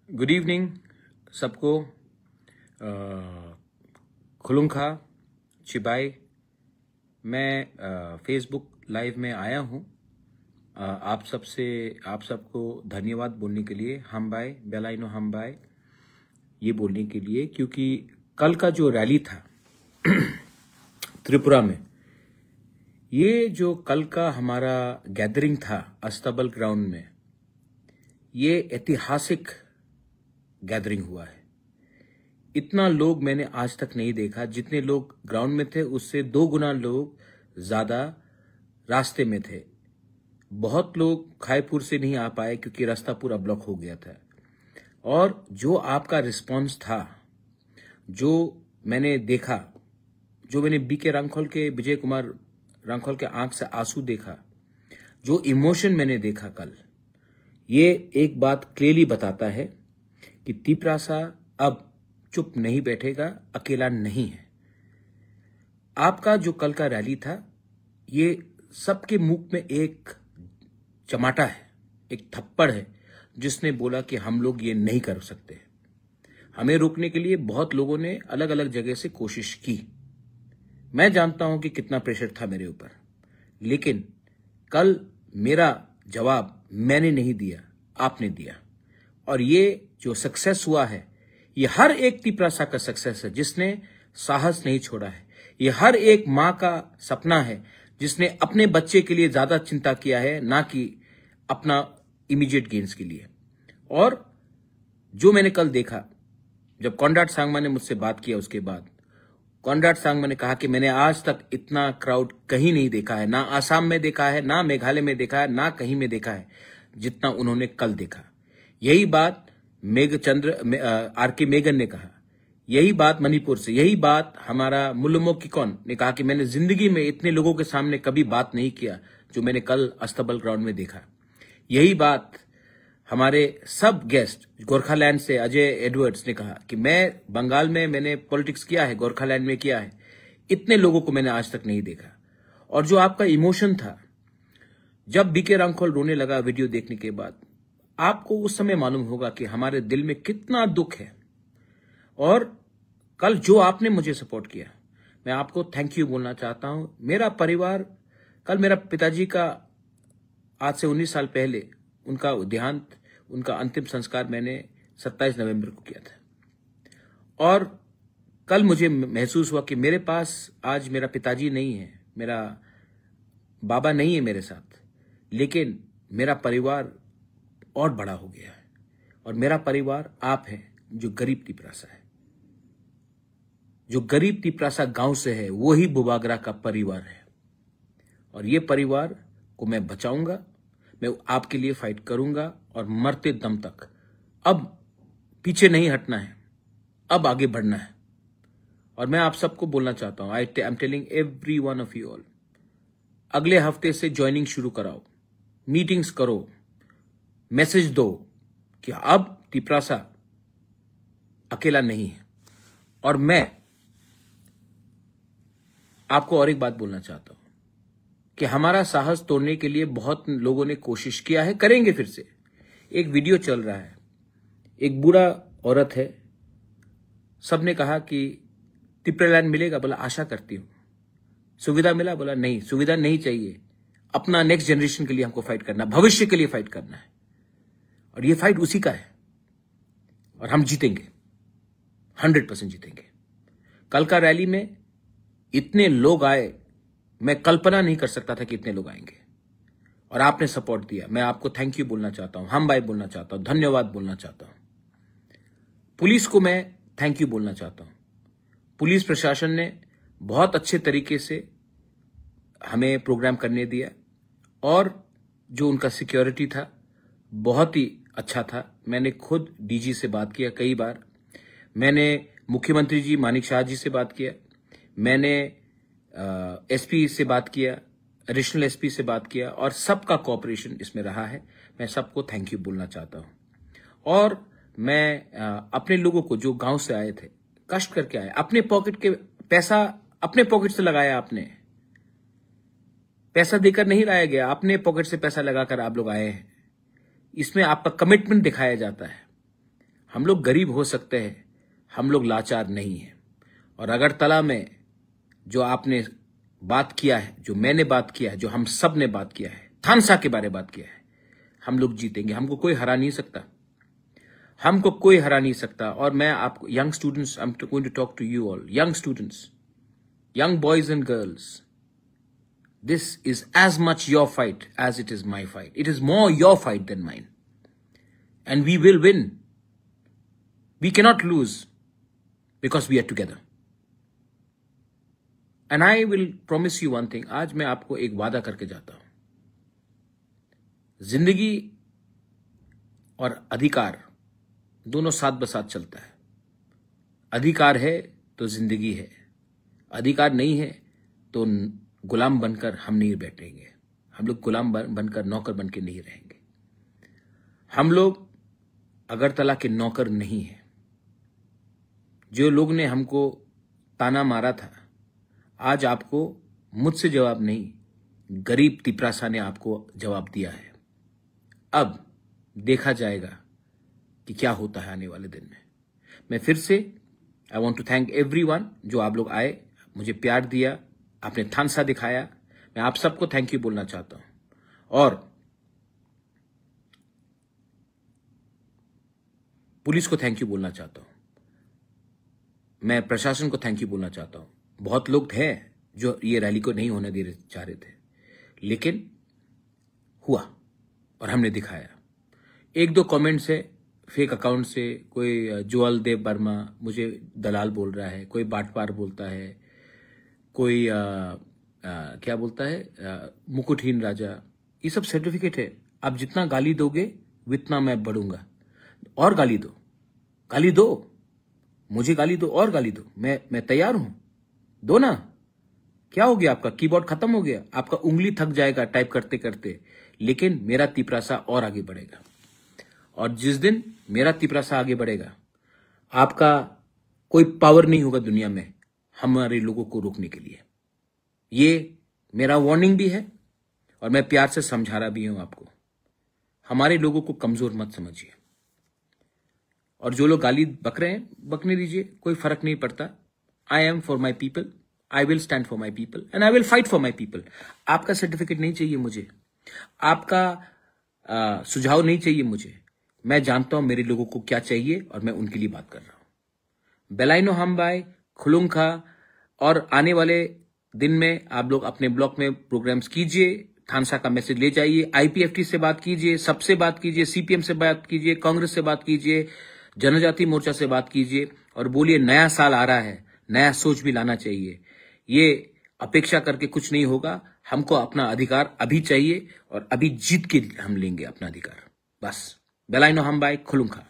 Good evening सबको। खुलुंखा चिबाई। मैं Facebook live में आया हूँ आप सबको धन्यवाद बोलने के लिए। हम बाय बेलाइनो हम बाय ये बोलने के लिए, क्योंकि कल का जो रैली था त्रिपुरा में, ये जो कल का हमारा गैदरिंग था अस्तबल ग्राउंड में, ये ऐतिहासिक गैदरिंग हुआ है। इतना लोग मैंने आज तक नहीं देखा। जितने लोग ग्राउंड में थे उससे 2 गुना लोग ज्यादा रास्ते में थे। बहुत लोग खाईपुर से नहीं आ पाए क्योंकि रास्ता पूरा ब्लॉक हो गया था। और जो आपका रिस्पांस था, जो मैंने देखा, जो मैंने बीके रांखोल के, विजय कुमार रांखोल के आंख से आंसू देखा, जो इमोशन मैंने देखा कल, ये एक बात क्लियरली बताता है कि तिपरासा अब चुप नहीं बैठेगा, अकेला नहीं है। आपका जो कल का रैली था, ये सबके मुंह में एक चमाटा है, एक थप्पड़ है, जिसने बोला कि हम लोग ये नहीं कर सकते। हमें रोकने के लिए बहुत लोगों ने अलग अलग जगह से कोशिश की। मैं जानता हूं कि कितना प्रेशर था मेरे ऊपर, लेकिन कल मेरा जवाब मैंने नहीं दिया, आपने दिया। और ये जो सक्सेस हुआ है, ये हर एक तिपरासा का सक्सेस है जिसने साहस नहीं छोड़ा है। ये हर एक मां का सपना है जिसने अपने बच्चे के लिए ज्यादा चिंता किया है, ना कि अपना इमीडिएट गेन्स के लिए। और जो मैंने कल देखा, जब कॉनराड सांगमा ने मुझसे बात किया, उसके बाद कॉनराड सांगमा ने कहा कि मैंने आज तक इतना क्राउड कहीं नहीं देखा है, ना आसाम में देखा है, ना मेघालय में देखा है, ना कहीं में देखा है जितना उन्होंने कल देखा। यही बात आर.के. मेगन ने कहा, यही बात मणिपुर से, यही बात हमारा मुल्लुमो किकोन ने कहा कि मैंने जिंदगी में इतने लोगों के सामने कभी बात नहीं किया जो मैंने कल अस्तबल ग्राउंड में देखा। यही बात हमारे सब गेस्ट गोरखालैंड से अजय एडवर्ड्स ने कहा कि मैं बंगाल में मैंने पॉलिटिक्स किया है, गोरखालैंड में किया है, इतने लोगों को मैंने आज तक नहीं देखा। और जो आपका इमोशन था, जब बीके रांखोल रोने लगा वीडियो देखने के बाद, आपको उस समय मालूम होगा कि हमारे दिल में कितना दुख है। और कल जो आपने मुझे सपोर्ट किया, मैं आपको थैंक यू बोलना चाहता हूं। मेरा परिवार, कल मेरा पिताजी का आज से 19 साल पहले उनका देहांत, उनका अंतिम संस्कार मैंने 27 नवंबर को किया था। और कल मुझे महसूस हुआ कि मेरे पास आज मेरा पिताजी नहीं है, मेरा बाबा नहीं है मेरे साथ, लेकिन मेरा परिवार और बड़ा हो गया है। और मेरा परिवार आप है, जो गरीब तिपरासा है, जो गरीब तिपरासा गांव से है, वही बुबागरा का परिवार है। और ये परिवार को मैं बचाऊंगा, मैं आपके लिए फाइट करूंगा और मरते दम तक। अब पीछे नहीं हटना है, अब आगे बढ़ना है। और मैं आप सबको बोलना चाहता हूं, I am telling every one of you all, अगले हफ्ते से ज्वाइनिंग शुरू कराओ, मीटिंग्स करो, मैसेज दो कि अब तिपरासा अकेला नहीं है। और मैं आपको और एक बात बोलना चाहता हूं कि हमारा साहस तोड़ने के लिए बहुत लोगों ने कोशिश किया है, करेंगे फिर से। एक वीडियो चल रहा है, एक बूढ़ा औरत है, सबने कहा कि तिपरालैंड मिलेगा, बोला आशा करती हूं। सुविधा मिला, बोला नहीं, सुविधा नहीं चाहिए, अपना नेक्स्ट जनरेशन के लिए हमको फाइट करना, भविष्य के लिए फाइट करना है। और ये फाइट उसी का है, और हम जीतेंगे, 100% जीतेंगे। कल का रैली में इतने लोग आए, मैं कल्पना नहीं कर सकता था कि इतने लोग आएंगे। और आपने सपोर्ट दिया, मैं आपको थैंक यू बोलना चाहता हूं, हम भाई बोलना चाहता हूं, धन्यवाद बोलना चाहता हूं। पुलिस को मैं थैंक यू बोलना चाहता हूं। पुलिस प्रशासन ने बहुत अच्छे तरीके से हमें प्रोग्राम करने दिया, और जो उनका सिक्योरिटी था बहुत ही अच्छा था। मैंने खुद डीजी से बात किया कई बार, मैंने मुख्यमंत्री जी मानिक शाह जी से बात किया, मैंने एसपी से बात किया, एडिशनल एसपी से बात किया, और सबका कोऑपरेशन इसमें रहा है। मैं सबको थैंक यू बोलना चाहता हूं। और मैं अपने लोगों को जो गांव से आए थे, कष्ट करके आए, अपने पॉकेट के पैसा अपने पॉकेट से लगाया, आपने पैसा देकर नहीं लाया गया, अपने पॉकेट से पैसा लगाकर आप लोग आए हैं। इसमें आपका कमिटमेंट दिखाया जाता है। हम लोग गरीब हो सकते हैं, हम लोग लाचार नहीं हैं। और अगरतला में जो आपने बात किया है, जो मैंने बात किया है, जो हम सब ने बात किया है, थानसा के बारे में बात किया है, हम लोग जीतेंगे। हमको कोई हरा नहीं सकता, हमको कोई हरा नहीं सकता। और मैं आपको young students, I am going to talk to you all, young students, young boys and girls, this is as much your fight as it is my fight. It is more your fight than mine. And we will win. We cannot lose because we are together. And I will promise you one thing. आज मैं आपको एक वादा करके जाता हूं। जिंदगी और अधिकार दोनों साथ बसाथ चलता है। अधिकार है तो जिंदगी है, अधिकार नहीं है तो गुलाम बनकर हम नहीं बैठेंगे। हम लोग गुलाम बनकर, नौकर बनकर नहीं रहेंगे। हम लोग अगरतला के नौकर नहीं हैं। जो लोग ने हमको ताना मारा था, आज आपको मुझसे जवाब नहीं, गरीब तिपरासा ने आपको जवाब दिया है। अब देखा जाएगा कि क्या होता है आने वाले दिन में। मैं फिर से I want to thank everyone, जो आप लोग आए, मुझे प्यार दिया, आपने थानसा दिखाया। मैं आप सबको थैंक यू बोलना चाहता हूं। और पुलिस को थैंक यू बोलना चाहता हूं। मैं प्रशासन को थैंक यू बोलना चाहता हूं। बहुत लोग थे जो ये रैली को नहीं होने दे चाह रहे थे, लेकिन हुआ और हमने दिखाया। एक दो कमेंट्स है फेक अकाउंट से, कोई ज्वाल देव वर्मा मुझे दलाल बोल रहा है, कोई बाटपार बोलता है, कोई क्या बोलता है मुकुटहीन राजा। ये सब सर्टिफिकेट है। आप जितना गाली दोगे उतना मैं बढ़ूंगा। और गाली दो, गाली दो, मुझे गाली दो और गाली दो, मैं तैयार हूं। दो ना, क्या हो गया? आपका कीबोर्ड खत्म हो गया, आपका उंगली थक जाएगा टाइप करते करते, लेकिन मेरा तिपरासा और आगे बढ़ेगा। और जिस दिन मेरा तिपरासा आगे बढ़ेगा, आपका कोई पावर नहीं होगा दुनिया में हमारे लोगों को रोकने के लिए। ये मेरा वार्निंग भी है और मैं प्यार से समझा रहा भी हूं आपको। हमारे लोगों को कमजोर मत समझिए। और जो लोग गाली बक रहे हैं, बकने दीजिए, कोई फर्क नहीं पड़ता। I am for my people, I will stand for my people and I will fight for my people. आपका सर्टिफिकेट नहीं चाहिए मुझे, आपका सुझाव नहीं चाहिए मुझे। मैं जानता हूं मेरे लोगों को क्या चाहिए और मैं उनके लिए बात कर रहा हूं। बेलाइनो हमबाई, खुलुंखा, और आने वाले दिन में आप लोग अपने ब्लॉक में प्रोग्राम्स कीजिए, थानसा का मैसेज ले जाइए, आईपीएफटी से बात कीजिए, सबसे बात कीजिए, सीपीएम से बात कीजिए, कांग्रेस से बात कीजिए, जनजाति मोर्चा से बात कीजिए और बोलिए नया साल आ रहा है, नया सोच भी लाना चाहिए। ये अपेक्षा करके कुछ नहीं होगा। हमको अपना अधिकार अभी चाहिए और अभी जीत के हम लेंगे अपना अधिकार। बस बेलाइनो हमबाई, खुलुंखा।